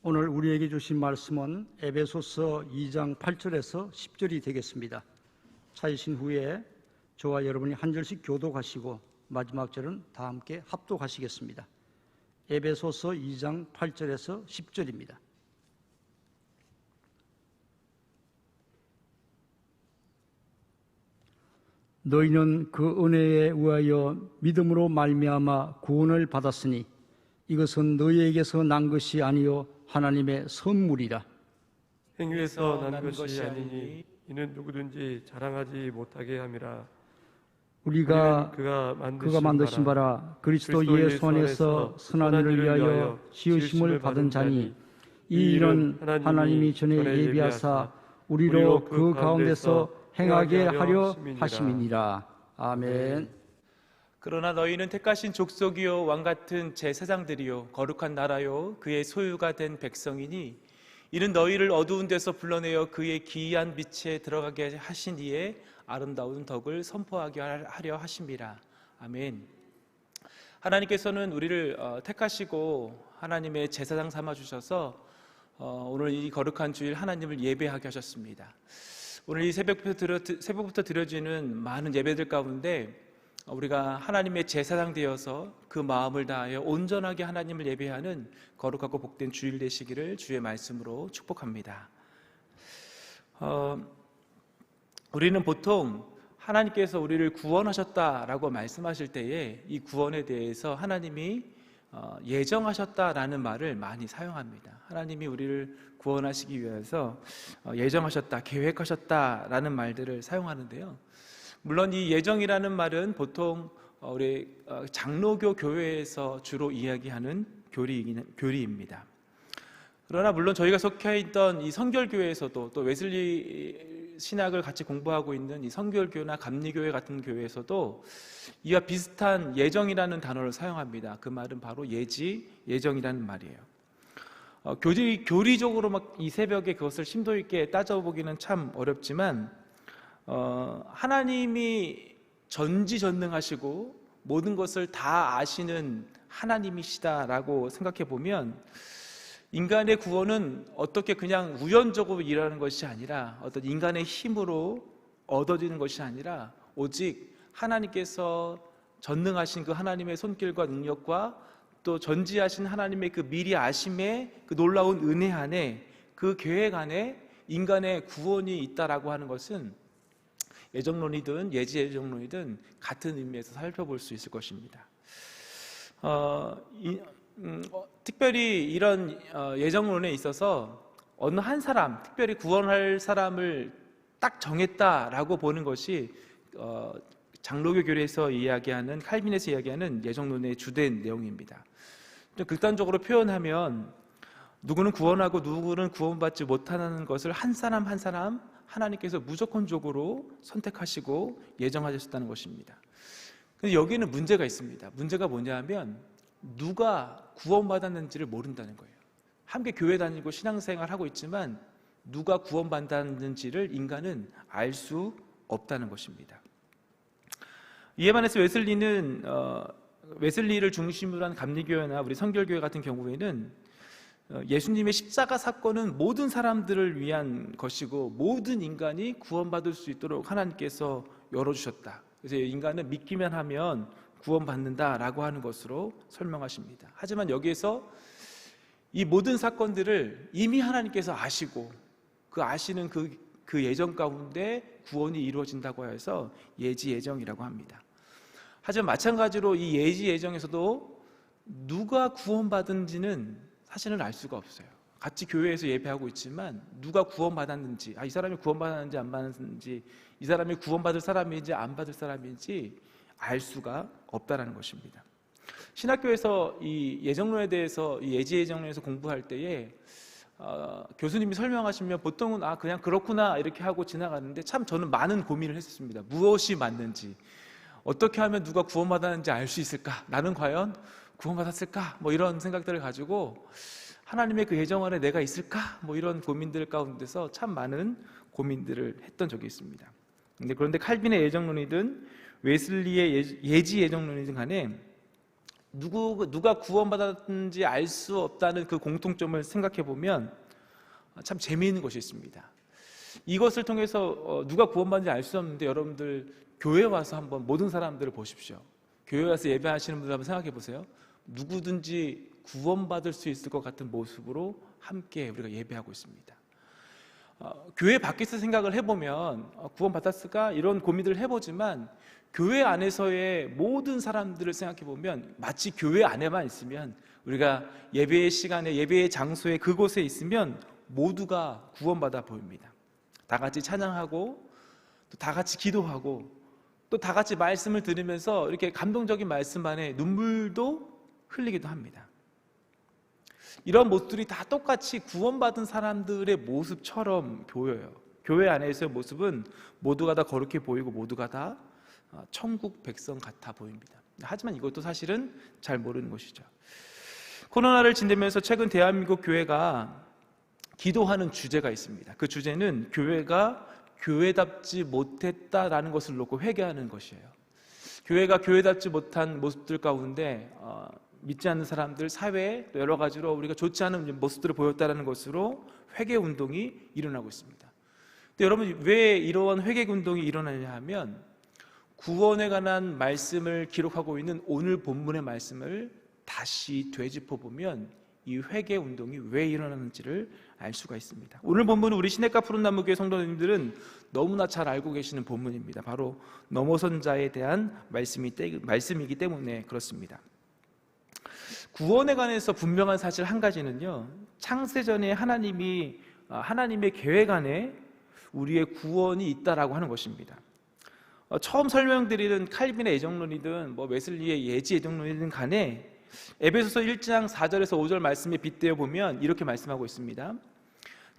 오늘 우리에게 주신 말씀은 에베소서 2장 8절에서 10절이 되겠습니다. 찾으신 후에 저와 여러분이 한 절씩 교독하시고 마지막 절은 다 함께 합독하시겠습니다. 에베소서 2장 8절에서 10절입니다. 너희는 그 은혜에 의하여 믿음으로 말미암아 구원을 받았으니 이것은 너희에게서 난 것이 아니요 하나님의 선물이라. 행위에서 난 것이 아니니 이는 누구든지 자랑하지 못하게 함이라. 우리가 그가 만드신 바라 그리스도 예수 안에서 선한 일을 위하여 지으심을 받은 자니 이 일은 하나님이 전에 예비하사 우리로 그 가운데서 행하게 하려 하심이니라. 아멘. 그러나 너희는 택하신 족속이요 왕같은 제사장들이요 거룩한 나라요 그의 소유가 된 백성이니 이는 너희를 어두운 데서 불러내어 그의 기이한 빛에 들어가게 하신 이의 아름다운 덕을 선포하게 하려 하심이라. 아멘. 하나님께서는 우리를 택하시고 하나님의 제사장 삼아주셔서 오늘 이 거룩한 주일 하나님을 예배하게 하셨습니다. 오늘 이 새벽부터 드려지는 많은 예배들 가운데 우리가 하나님의 제사장 되어서 그 마음을 다하여 온전하게 하나님을 예배하는 거룩하고 복된 주일 되시기를 주의 말씀으로 축복합니다. 우리는 보통 하나님께서 우리를 구원하셨다라고 말씀하실 때에 이 구원에 대해서 하나님이 예정하셨다라는 말을 많이 사용합니다. 하나님이 우리를 구원하시기 위해서 예정하셨다, 계획하셨다라는 말들을 사용하는데요. 물론 이 예정이라는 말은 보통 우리 장로교 교회에서 주로 이야기하는 교리입니다. 그러나 물론 저희가 속해 있던 이 성결교회에서도 또 웨슬리 신학을 같이 공부하고 있는 이 성결교나 감리교회 같은 교회에서도 이와 비슷한 예정이라는 단어를 사용합니다. 그 말은 바로 예정이라는 말이에요. 교리적으로 막 이 새벽에 그것을 심도 있게 따져보기는 참 어렵지만 하나님이 전지전능하시고 모든 것을 다 아시는 하나님이시다라고 생각해 보면 인간의 구원은 어떻게 그냥 우연적으로 일어나는 것이 아니라 어떤 인간의 힘으로 얻어지는 것이 아니라 오직 하나님께서 전능하신 그 하나님의 손길과 능력과 또 전지하신 하나님의 그 미리 아심의 그 놀라운 은혜 안에 그 계획 안에 인간의 구원이 있다라고 하는 것은 예정론이든 예지예정론이든 같은 의미에서 살펴볼 수 있을 것입니다. 특별히 이런 예정론에 있어서 어느 한 사람, 특별히 구원할 사람을 딱 정했다라고 보는 것이 장로교 교리에서 이야기하는 칼빈에서 이야기하는 예정론의 주된 내용입니다. 좀 극단적으로 표현하면 누구는 구원하고 누구는 구원받지 못하는 것을 한 사람 한 사람 하나님께서 무조건적으로 선택하시고 예정하셨다는 것입니다. 근데 여기에는 문제가 있습니다. 문제가 뭐냐면 누가 구원받았는지를 모른다는 거예요. 함께 교회 다니고 신앙생활 하고 있지만 누가 구원받았는지를 인간은 알 수 없다는 것입니다. 이에 반해서 웨슬리를 중심으로 한 감리교회나 우리 성결교회 같은 경우에는 예수님의 십자가 사건은 모든 사람들을 위한 것이고 모든 인간이 구원받을 수 있도록 하나님께서 열어주셨다. 그래서 인간은 믿기만 하면 구원받는다라고 하는 것으로 설명하십니다. 하지만 여기에서 이 모든 사건들을 이미 하나님께서 아시고 그 아시는 그 예정 가운데 구원이 이루어진다고 해서 예지예정이라고 합니다. 하지만 마찬가지로 이 예지예정에서도 누가 구원받은지는 사실은 알 수가 없어요. 같이 교회에서 예배하고 있지만 누가 구원받았는지, 이 사람이 구원받았는지 안 받았는지, 이 사람이 구원받을 사람인지 안 받을 사람인지 알 수가 없다는 것입니다. 신학교에서 이 예정론에 대해서 이 예지예정론에서 공부할 때에 교수님이 설명하시면 보통은 그냥 그렇구나 이렇게 하고 지나가는데 참 저는 많은 고민을 했었습니다. 무엇이 맞는지, 어떻게 하면 누가 구원받았는지 알 수 있을까? 나는 과연 구원받았을까? 이런 생각들을 가지고 하나님의 그 예정 안에 내가 있을까? 이런 고민들 가운데서 참 많은 고민들을 했던 적이 있습니다. 그런데 칼빈의 예정론이든 웨슬리의 예지 예정론이든 간에 누가 구원받았는지 알 수 없다는 그 공통점을 생각해 보면 참 재미있는 것이 있습니다. 이것을 통해서 누가 구원받는지 알 수 없는데 여러분들 교회 와서 한번 모든 사람들을 보십시오. 교회 와서 예배하시는 분들 한번 생각해 보세요. 누구든지 구원받을 수 있을 것 같은 모습으로 함께 우리가 예배하고 있습니다. 교회 밖에서 생각을 해보면 구원받았을까? 이런 고민들을 해보지만 교회 안에서의 모든 사람들을 생각해보면 마치 교회 안에만 있으면, 우리가 예배의 시간에 예배의 장소에 그곳에 있으면 모두가 구원받아 보입니다. 다 같이 찬양하고 또 다 같이 기도하고 또 다 같이 말씀을 들으면서 이렇게 감동적인 말씀 안에 눈물도 흘리기도 합니다. 이런 모습들이 다 똑같이 구원받은 사람들의 모습처럼 보여요. 교회 안에서의 모습은 모두가 다 거룩해 보이고 모두가 다 천국 백성 같아 보입니다. 하지만 이것도 사실은 잘 모르는 것이죠. 코로나를 지내면서 최근 대한민국 교회가 기도하는 주제가 있습니다. 그 주제는 교회가 교회답지 못했다라는 것을 놓고 회개하는 것이에요. 교회가 교회답지 못한 모습들 가운데 믿지 않는 사람들, 사회에 또 여러 가지로 우리가 좋지 않은 모습들을 보였다는 것으로 회개 운동이 일어나고 있습니다. 근데 여러분, 왜 이러한 회개 운동이 일어나냐 하면 구원에 관한 말씀을 기록하고 있는 오늘 본문의 말씀을 다시 되짚어 보면 이 회개 운동이 왜 일어나는지를 알 수가 있습니다. 오늘 본문은 우리 시냇가 푸른나무교회 성도님들은 너무나 잘 알고 계시는 본문입니다. 바로 넘어선 자에 대한 말씀이기 때문에 그렇습니다. 구원에 관해서 분명한 사실 한 가지는요, 창세전에 하나님의 계획 안에 우리의 구원이 있다라고 하는 것입니다. 처음 설명드리는 칼빈의 애정론이든 웨슬리의 예지 애정론이든 간에 에베소서 1장 4절에서 5절 말씀에 빗대어 보면 이렇게 말씀하고 있습니다.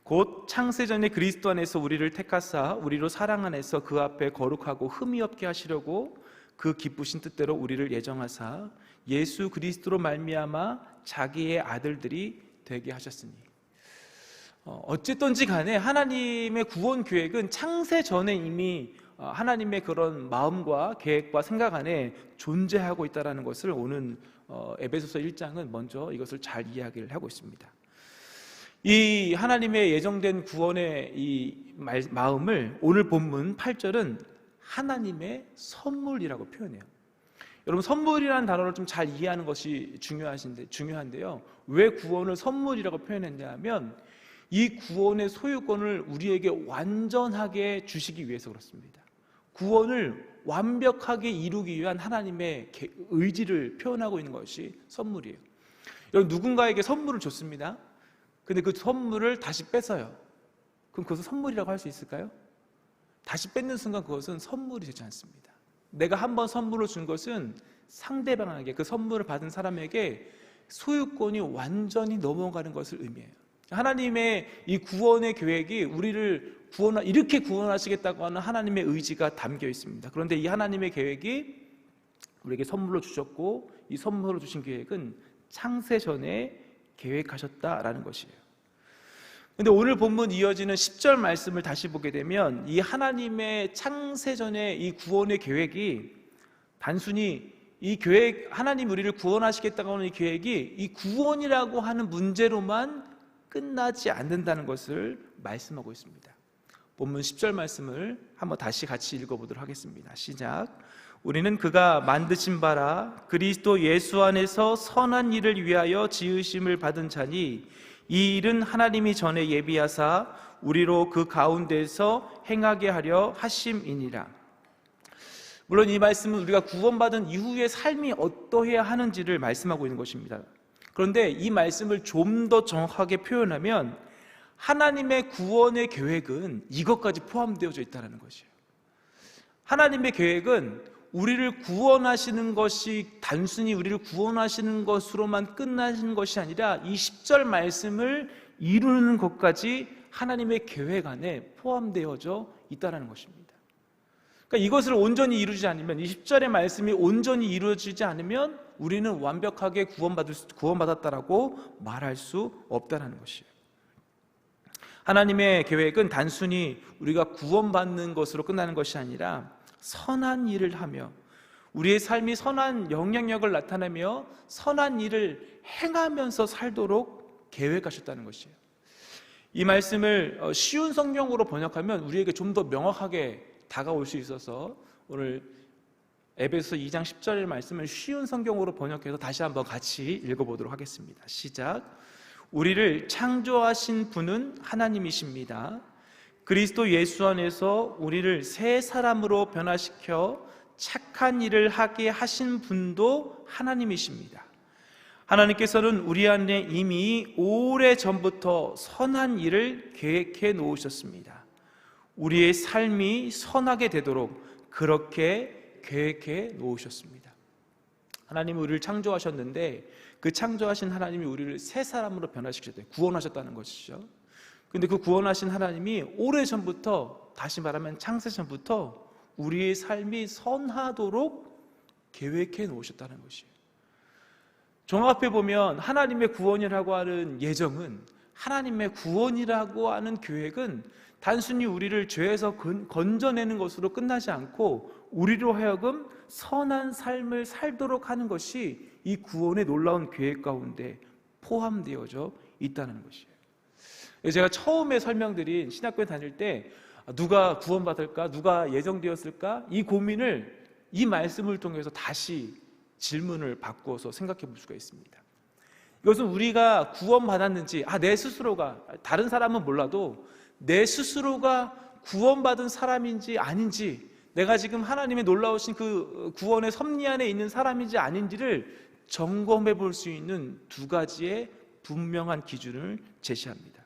곧 창세전에 그리스도 안에서 우리를 택하사 우리로 사랑 안에서 그 앞에 거룩하고 흠이 없게 하시려고 그 기쁘신 뜻대로 우리를 예정하사 예수 그리스도로 말미암아 자기의 아들들이 되게 하셨으니. 어쨌든지 간에 하나님의 구원 계획은 창세 전에 이미 하나님의 그런 마음과 계획과 생각 안에 존재하고 있다는 것을 오는 에베소서 1장은 먼저 이것을 잘 이야기를 하고 있습니다. 이 하나님의 예정된 구원의 이 마음을 오늘 본문 8절은 하나님의 선물이라고 표현해요. 여러분, 선물이라는 단어를 좀 잘 이해하는 것이 중요한데요. 왜 구원을 선물이라고 표현했냐 하면 이 구원의 소유권을 우리에게 완전하게 주시기 위해서 그렇습니다. 구원을 완벽하게 이루기 위한 하나님의 의지를 표현하고 있는 것이 선물이에요. 여러분, 누군가에게 선물을 줬습니다. 근데 그 선물을 다시 뺏어요. 그럼 그것을 선물이라고 할 수 있을까요? 다시 뺏는 순간 그것은 선물이 되지 않습니다. 내가 한번 선물을 준 것은 상대방에게, 그 선물을 받은 사람에게 소유권이 완전히 넘어가는 것을 의미해요. 하나님의 이 구원의 계획이 우리를 이렇게 구원하시겠다고 하는 하나님의 의지가 담겨 있습니다. 그런데 이 하나님의 계획이 우리에게 선물로 주셨고, 이 선물로 주신 계획은 창세 전에 계획하셨다라는 것이에요. 근데 오늘 본문 이어지는 10절 말씀을 다시 보게 되면 이 하나님의 창세 전의 이 구원의 계획이 단순히 이 계획, 하나님 우리를 구원하시겠다고 하는 이 계획이 이 구원이라고 하는 문제로만 끝나지 않는다는 것을 말씀하고 있습니다. 본문 10절 말씀을 한번 다시 같이 읽어보도록 하겠습니다. 시작. 우리는 그가 만드신 바라 그리스도 예수 안에서 선한 일을 위하여 지으심을 받은 자니 이 일은 하나님이 전에 예비하사 우리로 그 가운데서 행하게 하려 하심이니라. 물론 이 말씀은 우리가 구원받은 이후의 삶이 어떠해야 하는지를 말씀하고 있는 것입니다. 그런데 이 말씀을 좀 더 정확하게 표현하면 하나님의 구원의 계획은 이것까지 포함되어져 있다는 것이에요. 하나님의 계획은 우리를 구원하시는 것이 단순히 우리를 구원하시는 것으로만 끝나시는 것이 아니라 이 10절 말씀을 이루는 것까지 하나님의 계획 안에 포함되어져 있다는 것입니다. 그러니까 이것을 온전히 이루지 않으면, 이 10절의 말씀이 온전히 이루어지지 않으면 우리는 완벽하게 구원받았다라고 말할 수 없다는 것이에요. 하나님의 계획은 단순히 우리가 구원받는 것으로 끝나는 것이 아니라 선한 일을 하며 우리의 삶이 선한 영향력을 나타내며 선한 일을 행하면서 살도록 계획하셨다는 것이에요. 이 말씀을 쉬운 성경으로 번역하면 우리에게 좀 더 명확하게 다가올 수 있어서 오늘 에베소서 2장 10절의 말씀을 쉬운 성경으로 번역해서 다시 한번 같이 읽어보도록 하겠습니다. 시작. 우리를 창조하신 분은 하나님이십니다. 그리스도 예수 안에서 우리를 새 사람으로 변화시켜 착한 일을 하게 하신 분도 하나님이십니다. 하나님께서는 우리 안에 이미 오래전부터 선한 일을 계획해 놓으셨습니다. 우리의 삶이 선하게 되도록 그렇게 계획해 놓으셨습니다. 하나님은 우리를 창조하셨는데 그 창조하신 하나님이 우리를 새 사람으로 변화시키셨대요. 구원하셨다는 것이죠. 근데 그 구원하신 하나님이 오래전부터, 다시 말하면 창세전부터 우리의 삶이 선하도록 계획해 놓으셨다는 것이에요. 종합해 보면 하나님의 구원이라고 하는 예정은, 하나님의 구원이라고 하는 계획은 단순히 우리를 죄에서 건져내는 것으로 끝나지 않고 우리로 하여금 선한 삶을 살도록 하는 것이 이 구원의 놀라운 계획 가운데 포함되어져 있다는 것이에요. 제가 처음에 설명드린 신학교에 다닐 때 누가 구원받을까? 누가 예정되었을까? 이 고민을 이 말씀을 통해서 다시 질문을 바꾸어서 생각해 볼 수가 있습니다. 이것은 우리가 구원받았는지, 내 스스로가, 다른 사람은 몰라도 내 스스로가 구원받은 사람인지 아닌지, 내가 지금 하나님의 놀라우신 그 구원의 섭리 안에 있는 사람인지 아닌지를 점검해 볼 수 있는 두 가지의 분명한 기준을 제시합니다.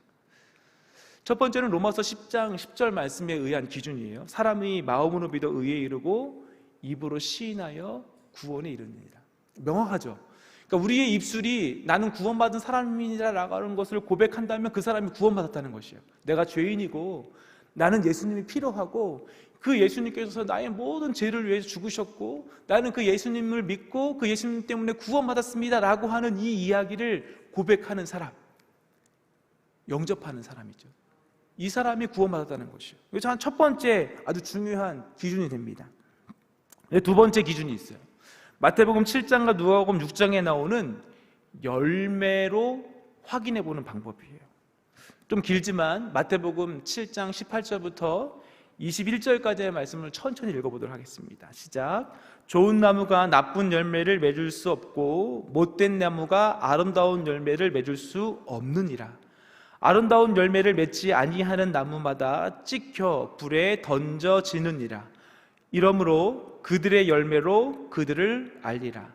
첫 번째는 로마서 10장 10절 말씀에 의한 기준이에요. 사람이 마음으로 믿어 의에 이르고 입으로 시인하여 구원에 이르느니라. 명확하죠. 그러니까 우리의 입술이 나는 구원받은 사람이라고 하는 것을 고백한다면 그 사람이 구원받았다는 것이에요. 내가 죄인이고 나는 예수님이 필요하고 그 예수님께서 나의 모든 죄를 위해서 죽으셨고 나는 그 예수님을 믿고 그 예수님 때문에 구원받았습니다 라고 하는 이 이야기를 고백하는 사람, 영접하는 사람이죠. 이 사람이 구원받았다는 것이에요. 이것이 첫 번째 아주 중요한 기준이 됩니다. 두 번째 기준이 있어요. 마태복음 7장과 누가복음 6장에 나오는 열매로 확인해 보는 방법이에요. 좀 길지만 마태복음 7장 18절부터 21절까지의 말씀을 천천히 읽어보도록 하겠습니다. 시작. 좋은 나무가 나쁜 열매를 맺을 수 없고 못된 나무가 아름다운 열매를 맺을 수 없느니라. 아름다운 열매를 맺지 아니하는 나무마다 찍혀 불에 던져지느니라. 이러므로 그들의 열매로 그들을 알리라.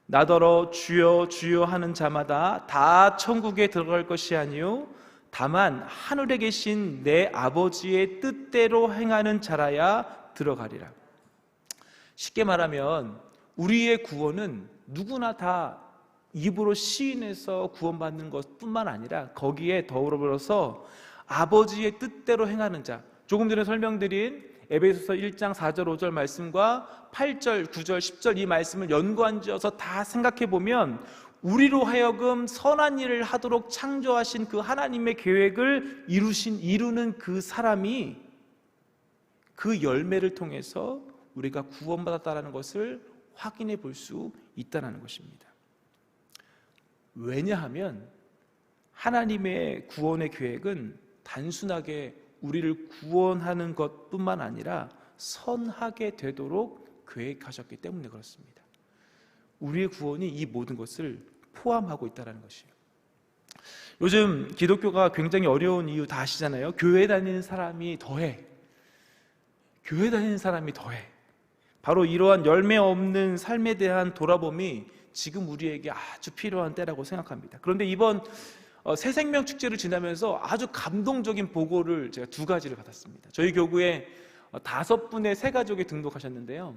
나더러 주여 주여 하는 자마다 다 천국에 들어갈 것이 아니요 다만 하늘에 계신 내 아버지의 뜻대로 행하는 자라야 들어가리라. 쉽게 말하면 우리의 구원은 누구나 다 입으로 시인해서 구원받는 것뿐만 아니라 거기에 더불어서 아버지의 뜻대로 행하는 자, 조금 전에 설명드린 에베소서 1장 4절 5절 말씀과 8절 9절 10절 이 말씀을 연관지어서 다 생각해 보면 우리로 하여금 선한 일을 하도록 창조하신 그 하나님의 계획을 이루는 그 사람이 그 열매를 통해서 우리가 구원받았다는 것을 확인해 볼 수 있다는 것입니다. 왜냐하면 하나님의 구원의 계획은 단순하게 우리를 구원하는 것뿐만 아니라 선하게 되도록 계획하셨기 때문에 그렇습니다. 우리의 구원이 이 모든 것을 포함하고 있다는 것이에요. 요즘 기독교가 굉장히 어려운 이유 다 아시잖아요. 교회 다니는 사람이 더해. 교회 다니는 사람이 더해. 바로 이러한 열매 없는 삶에 대한 돌아봄이 지금 우리에게 아주 필요한 때라고 생각합니다. 그런데 이번 새생명 축제를 지나면서 아주 감동적인 보고를 제가 두 가지를 받았습니다. 저희 교구에 5분의 새 가족이 등록하셨는데요.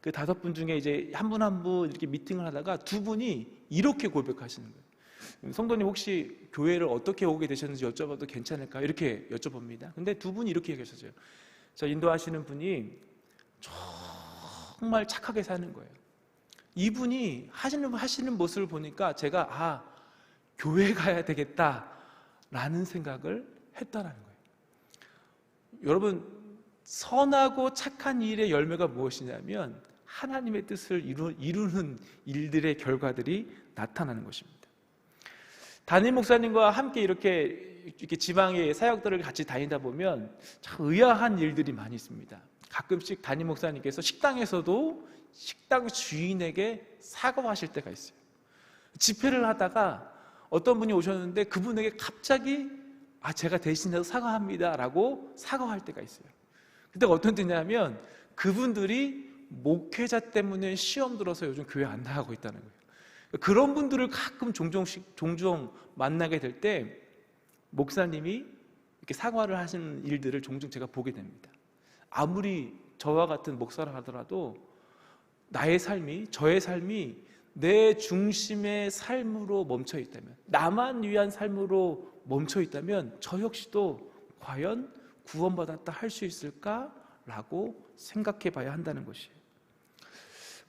그 5분 중에 이제 한 분 한 분 이렇게 미팅을 하다가 두 분이 이렇게 고백하시는 거예요. 성도님 혹시 교회를 어떻게 오게 되셨는지 여쭤봐도 괜찮을까? 이렇게 여쭤봅니다. 근데 두 분이 이렇게 얘기하셨어요. 저 인도하시는 분이 정말 착하게 사는 거예요. 이분이 하시는 모습을 보니까 제가 교회 가야 되겠다라는 생각을 했다라는 거예요. 여러분, 선하고 착한 일의 열매가 무엇이냐면 하나님의 뜻을 이루는 일들의 결과들이 나타나는 것입니다. 담임 목사님과 함께 이렇게 지방의 사역들을 같이 다니다 보면 참 의아한 일들이 많이 있습니다. 가끔씩 담임 목사님께서 식당에서도 식당 주인에게 사과하실 때가 있어요. 집회를 하다가 어떤 분이 오셨는데 그분에게 갑자기 제가 대신해서 사과합니다 라고 사과할 때가 있어요. 근데 어떤 때냐면 그분들이 목회자 때문에 시험 들어서 요즘 교회 안 나가고 있다는 거예요. 그런 분들을 가끔 종종 만나게 될 때 목사님이 이렇게 사과를 하시는 일들을 종종 제가 보게 됩니다. 아무리 저와 같은 목사를 하더라도 저의 삶이 내 중심의 삶으로 멈춰 있다면, 나만 위한 삶으로 멈춰 있다면 저 역시도 과연 구원받았다 할 수 있을까라고 생각해 봐야 한다는 것이에요.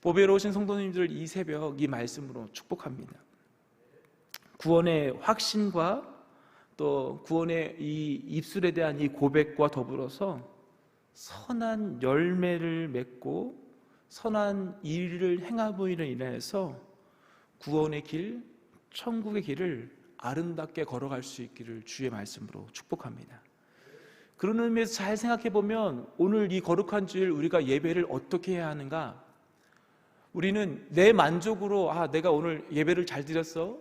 보배로 오신 성도님들, 이 새벽 이 말씀으로 축복합니다. 구원의 확신과 또 구원의 이 입술에 대한 이 고백과 더불어서 선한 열매를 맺고 선한 일을 행함으로 인해서 구원의 길, 천국의 길을 아름답게 걸어갈 수 있기를 주의 말씀으로 축복합니다. 그런 의미에서 잘 생각해 보면 오늘 이 거룩한 주일 우리가 예배를 어떻게 해야 하는가? 우리는 내 만족으로 내가 오늘 예배를 잘 드렸어,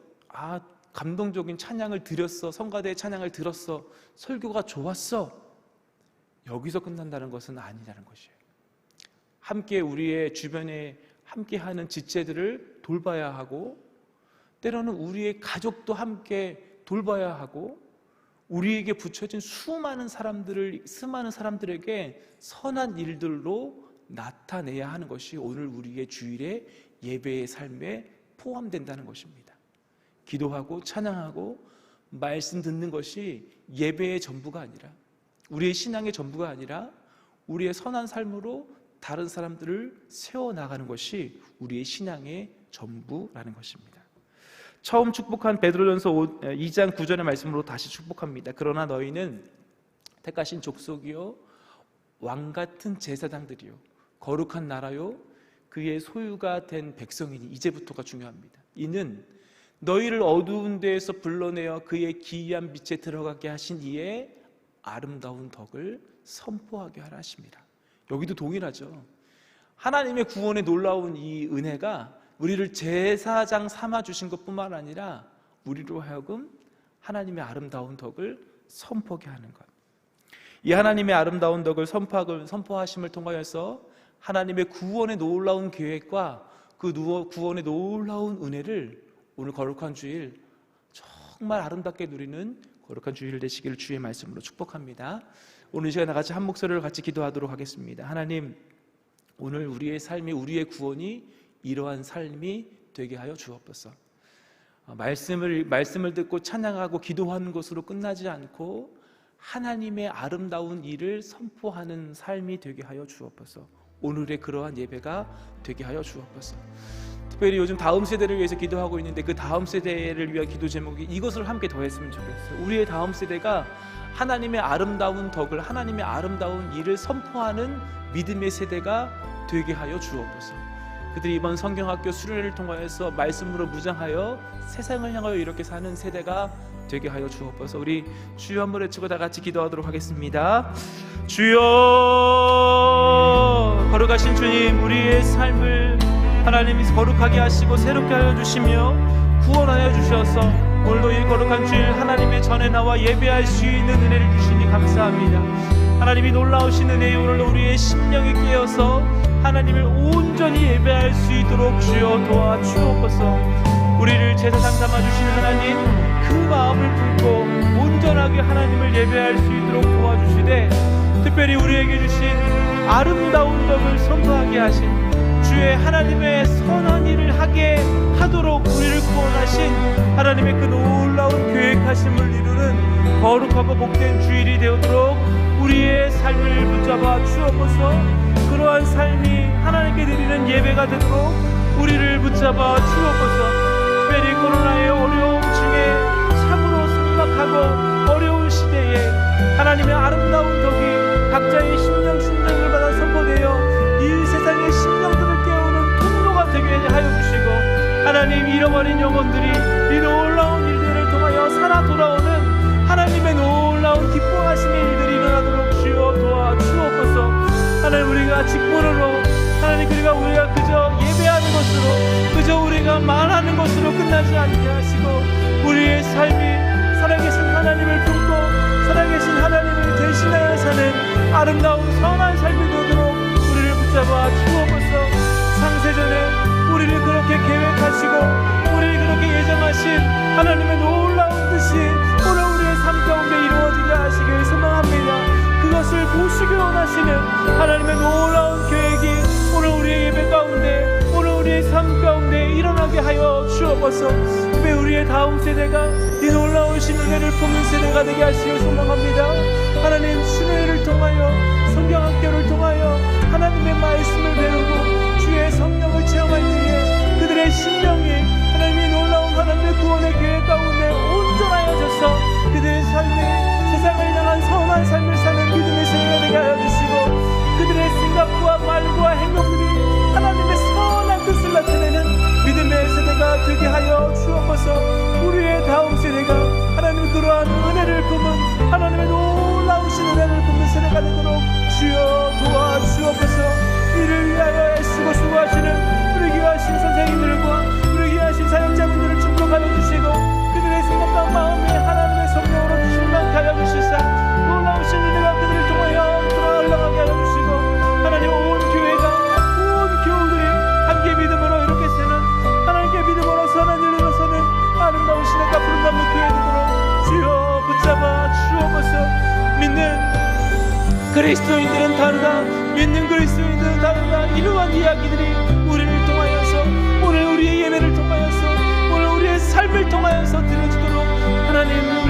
감동적인 찬양을 드렸어, 성가대의 찬양을 들었어, 설교가 좋았어, 여기서 끝난다는 것은 아니라는 것이에요. 함께 우리의 주변에 함께하는 지체들을 돌봐야 하고, 때로는 우리의 가족도 함께 돌봐야 하고, 우리에게 붙여진 수많은 사람들에게 선한 일들로 나타내야 하는 것이 오늘 우리의 주일의 예배의 삶에 포함된다는 것입니다. 기도하고 찬양하고 말씀 듣는 것이 예배의 전부가 아니라, 우리의 신앙의 전부가 아니라 우리의 선한 삶으로 다른 사람들을 세워나가는 것이 우리의 신앙의 전부라는 것입니다. 처음 축복한 베드로전서 2장 9절의 말씀으로 다시 축복합니다. 그러나 너희는 택하신 족속이요 왕같은 제사장들이요 거룩한 나라요 그의 소유가 된 백성이니, 이제부터가 중요합니다. 이는 너희를 어두운 데에서 불러내어 그의 기이한 빛에 들어가게 하신 이의 아름다운 덕을 선포하게 하라 하십니다. 여기도 동일하죠. 하나님의 구원의 놀라운 이 은혜가 우리를 제사장 삼아 주신 것뿐만 아니라 우리로 하여금 하나님의 아름다운 덕을 선포하게 하는 것. 이 하나님의 아름다운 덕을 선포하심을 통하여서 하나님의 구원의 놀라운 계획과 그 구원의 놀라운 은혜를 오늘 거룩한 주일 정말 아름답게 누리는 거룩한 주일 되시기를 주의 말씀으로 축복합니다. 오늘 이 시간에 같이 한 목소리를 같이 기도하도록 하겠습니다. 하나님, 오늘 우리의 삶이, 우리의 구원이 이러한 삶이 되게 하여 주옵소서. 말씀을 듣고 찬양하고 기도하는 것으로 끝나지 않고 하나님의 아름다운 일을 선포하는 삶이 되게 하여 주옵소서. 오늘의 그러한 예배가 되게 하여 주옵소서. 특별히 요즘 다음 세대를 위해서 기도하고 있는데 그 다음 세대를 위한 기도 제목이 이것을 함께 더했으면 좋겠어요. 우리의 다음 세대가 하나님의 아름다운 덕을, 하나님의 아름다운 일을 선포하는 믿음의 세대가 되게 하여 주옵소서. 그들이 이번 성경학교 수련회를 통하여서 말씀으로 무장하여 세상을 향하여 이렇게 사는 세대가 되게 하여 주옵소서. 우리 주여 한번 외치고 다 같이 기도하도록 하겠습니다. 주여, 거룩하신 주님, 우리의 삶을 하나님이 거룩하게 하시고 새롭게 하여 주시며 구원하여 주셔서 오늘도 이 거룩한 주일 하나님의 전에 나와 예배할 수 있는 은혜를 주시니 감사합니다. 하나님이 놀라우신 은혜에 오늘도 우리의 심령이 깨어서 하나님을 온전히 예배할 수 있도록 주여 도와주옵소서. 우리를 제사장 삼아주시는 하나님, 그 마음을 품고 온전하게 하나님을 예배할 수 있도록 도와주시되, 특별히 우리에게 주신 아름다운 덕을 선포하게 하신 주의 하나님의 선한 일을 하게 하도록 우리를 구원하신 하나님의 그 놀라운 계획하심을 이루는 거룩하고 복된 주일이 되도록 우리의 삶을 붙잡아 주옵소서. 그러한 삶이 하나님께 드리는 예배가 되도록 우리를 붙잡아 주옵소서. 특별히 코로나의 어려움 중에 참으로 삭막하고 어려운 시대에 하나님의 아름다운 덕이 각자의 심령을 받아 선포되어 이 세상의 심령들을 깨워 되게 하여 주시고, 하나님 잃어버린 영혼들이 이 놀라운 일들을 통하여 살아 돌아오는 하나님의 놀라운 기뻐하심의 일들이 일어나도록 주여 도와주옵소서. 하나님, 우리가 직분으로 하나님, 그리고 우리가 그저 예배하는 것으로, 그저 우리가 말하는 것으로 끝나지 않게 하시고, 우리의 삶이 살아계신 하나님을 품고 살아계신 하나님을 대신하여 사는 아름다운 선한 삶이 되도록 우리를 붙잡아 주옵소서. 창세전에 우리를 그렇게 계획하시고 우리를 그렇게 예정하신 하나님의 놀라운 뜻이 오늘 우리의 삶 가운데 이루어지게 하시길 소망합니다. 그것을 보시기 원하시는 하나님의 놀라운 계획이 오늘 우리의 예배 가운데, 오늘 우리의 삶 가운데 일어나게 하여 주옵소서. 우리의 다음 세대가 이 놀라우신 은혜를 품는 세대가 되게 하시길 소망합니다. 하나님, 신뢰를 통하여 성경학교를 통하여 하나님의 말씀을 배우고 주의 성령을 체험할 때에 그들의 심령이 하나님의 놀라운 하나님의 구원의 계획 가운데 온전하여져서 그들의 삶이 세상을 향한 선한 삶을 사는 믿음의 세대가 되게 하여 주시고, 그들의 생각과 말과 행동들이 하나님의 선한 뜻을 나타내는 믿음의 세대가 되게 하여 주옵소서. 우리의 다음 세대가 하나님 그러한 은혜를 품은 하나님의 놀라우신 은혜를 품는 세대가 되도록 주여 도와주옵소서. 이를 위하여 애쓰고 수고하시는 우리 귀하신 선생님들과 우리 귀하신 사역자분들을 축복하여 주시고, 그들의 생각과 마음에 하나님의 성령으로 충만케 하여 주시사 놀라우신 은혜가 그들을 통하여 흘러가게 하여 주시고, 하나님 온 교회가, 온 교우들이 함께 믿음으로 이렇게 서는, 하나님께 믿음으로 선한 일을 일어서는 아름다운 신앙과 푸른나무 교회 되도록 주여 붙잡아 주옵소서. 믿는 그리스도인들은 다르다, 믿는 그리스도인들은 다르다. 이러한 이야기들이 우리를 통하여서, 오늘 우리의 예배를 통하여서, 오늘 우리의 삶을 통하여서 들려주도록 하나님